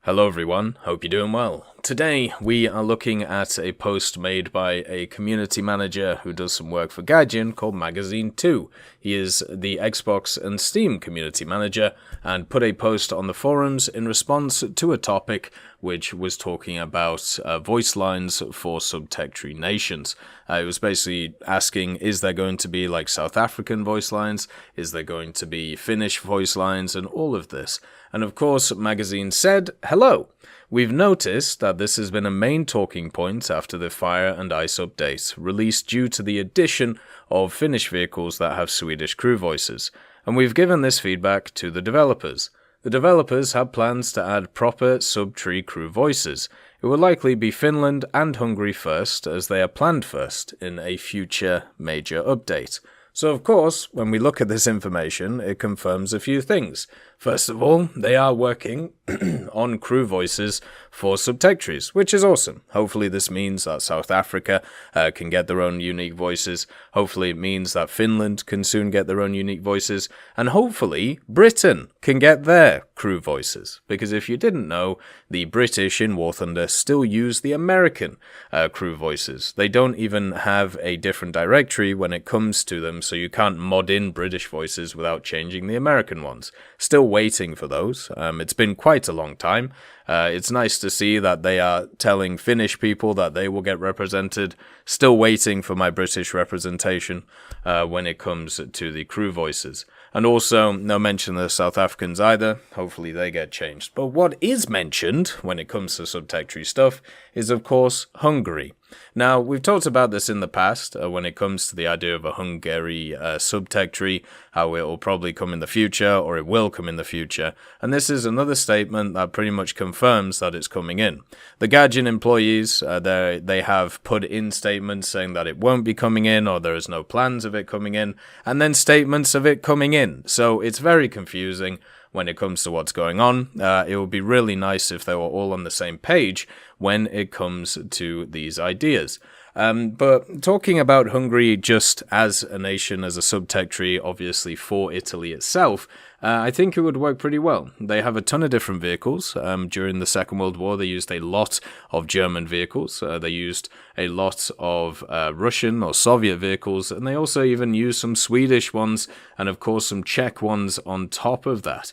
Hello everyone, hope you're doing well. Today we are looking at a post made by a community manager who does some work for Guardian called Magazine2. He is the Xbox and Steam community manager and put a post on the forums in response to a topic which was talking about voice lines for subtectory nations. It was basically asking, is there going to be like South African voice lines? Is there going to be Finnish voice lines and all of this? And of course, Magazine said, hello! We've noticed that this has been a main talking point after the Fire and Ice update, released due to the addition of Finnish vehicles that have Swedish crew voices, and we've given this feedback to the developers. The developers have plans to add proper sub-tree crew voices. It will likely be Finland and Hungary first, as they are planned first in a future major update. So of course, when we look at this information, it confirms a few things. First of all, they are working on crew voices for subtectories, which is awesome. Hopefully this means that South Africa can get their own unique voices. Hopefully it means that Finland can soon get their own unique voices. And hopefully Britain can get their crew voices. Because if you didn't know, the British in War Thunder still use the American crew voices. They don't even have a different directory when it comes to them, so you can't mod in British voices without changing the American ones. Still waiting for those. It's been quite a long time. It's nice to see that they are telling Finnish people that they will get represented. Still waiting for my British representation when it comes to the crew voices. And also, no mention of the South Africans either. Hopefully they get changed. But what is mentioned when it comes to subtectory stuff is, of course, Hungary. Now, we've talked about this in the past when it comes to the idea of a Hungary subtectory, how it will probably come in the future, or it will come in the future. And this is another statement that pretty much confirms that it's coming in. The Guardian employees, they have put in statements saying that it won't be coming in, or there is no plans of it coming in, and then statements of it coming in. So it's very confusing when it comes to what's going on. It would be really nice if they were all on the same page when it comes to these ideas. But talking about Hungary just as a nation, as a subtectory, obviously for Italy itself, I think it would work pretty well. They have a ton of different vehicles. During the Second World War, they used a lot of German vehicles. They used a lot of Russian or Soviet vehicles, and they also even used some Swedish ones, and of course some Czech ones on top of that.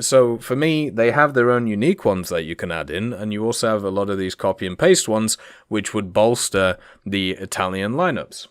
So for me, they have their own unique ones that you can add in, and you also have a lot of these copy and paste ones, which would bolster the Italian lineups.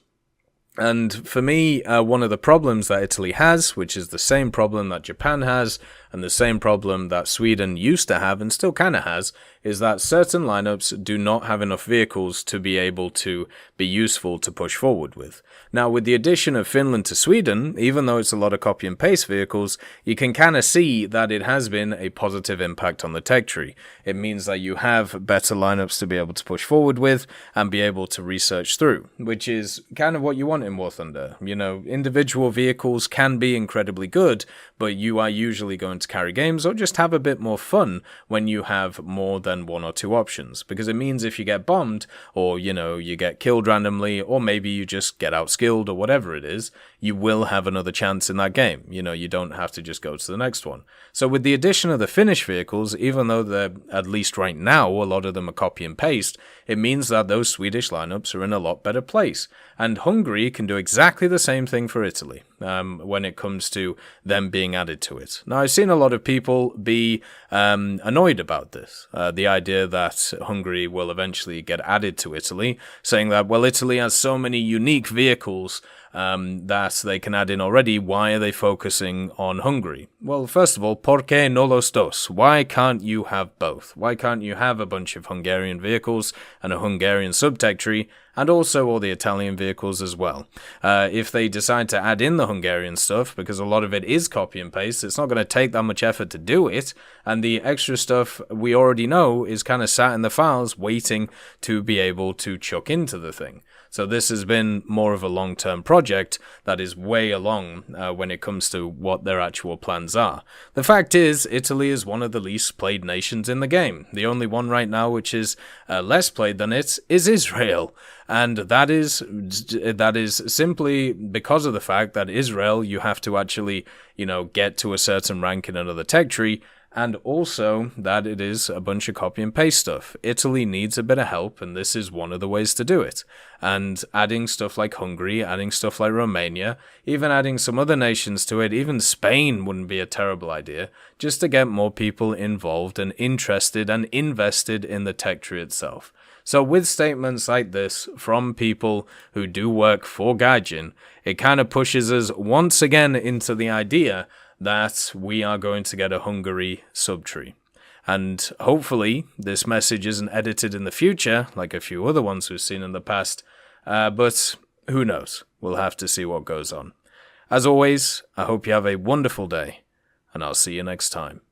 And for me, one of the problems that Italy has, which is the same problem that Japan has, and the same problem that Sweden used to have and still kind of has, is that certain lineups do not have enough vehicles to be able to be useful to push forward with. Now, with the addition of Finland to Sweden, even though it's a lot of copy and paste vehicles, you can kind of see that it has been a positive impact on the tech tree. It means that you have better lineups to be able to push forward with and be able to research through, which is kind of what you want in War Thunder. You know, individual vehicles can be incredibly good, but you are usually going to carry games or just have a bit more fun when you have more than one or two options, because it means if you get bombed, or you get killed randomly, or maybe you just get outskilled or whatever it is, you will have another chance in that game. You don't have to just go to the next one. So with the addition of the Finnish vehicles, even though they're, at least right now, a lot of them are copy and paste, it means that those Swedish lineups are in a lot better place. And Hungary can do exactly the same thing for Italy when it comes to them being added to it. Now, I've seen a lot of people be annoyed about this, the idea that Hungary will eventually get added to Italy, saying that, well, Italy has so many unique vehicles that they can add in already. Why are they focusing on Hungary? Well, first of all, ¿por qué no los dos? Why can't you have both? Why can't you have a bunch of Hungarian vehicles and a Hungarian subtectory, and also all the Italian vehicles as well? If they decide to add in the Hungarian stuff, because a lot of it is copy and paste, it's not going to take that much effort to do it, and the extra stuff we already know is kind of sat in the files waiting to be able to chuck into the thing. So this has been more of a long-term project that is way along when it comes to what their actual plans are. The fact is, Italy is one of the least played nations in the game. The only one right now which is less played than it is Israel. And that is simply because of the fact that Israel, you have to actually, get to a certain rank in another tech tree, and also that it is a bunch of copy and paste stuff. Italy needs a bit of help, and this is one of the ways to do it. And adding stuff like Hungary, adding stuff like Romania, even adding some other nations to it, even Spain wouldn't be a terrible idea, just to get more people involved and interested and invested in the tech tree itself. So with statements like this from people who do work for Gaijin, it kind of pushes us once again into the idea that we are going to get a Hungary subtree. And hopefully this message isn't edited in the future, like a few other ones we've seen in the past, but who knows? We'll have to see what goes on. As always, I hope you have a wonderful day, and I'll see you next time.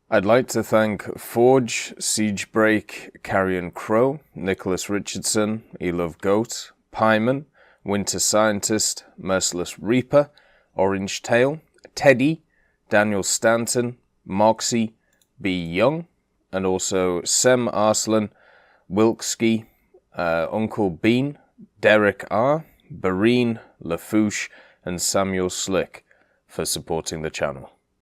I'd like to thank Forge, Siegebreak, Carrion Crow, Nicholas Richardson, Elove Goat, Pyman, Winter Scientist, Merciless Reaper, Orange Tail, Teddy, Daniel Stanton, Moxie, B. Young, and also Sem Arslan, Wilkski, Uncle Bean, Derek R., Bareen, Lafouche, and Samuel Slick for supporting the channel.